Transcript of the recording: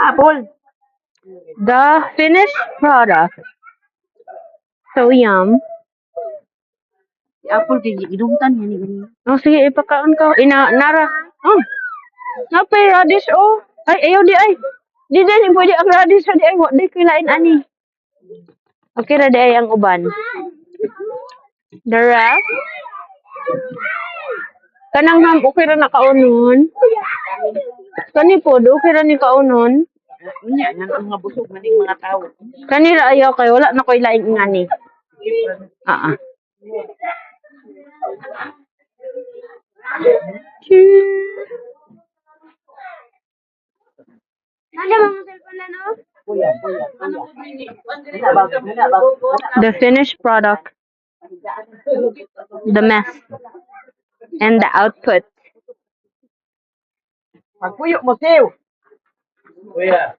Apple. The finished product. So yum. Si Apple kay gidumtan yan ni. Oh, sige, ipakaon ko. Nara. Oh, napay radish, oh. Ay, ayaw di ay. Di din, pwede ang radish, di ay. Di kilain ani. Okay ra di ay ang uban. The rest. Kanang ham, okay ra nakaunon. Kani po, okay ra ni kaunon. Unya nga mga busog maning mga tao. Kani ra ayaw kay wala na koy lain ngani. Ah. The finished product, the mess, and the output. Pagpuyo mo siyo. Kuya.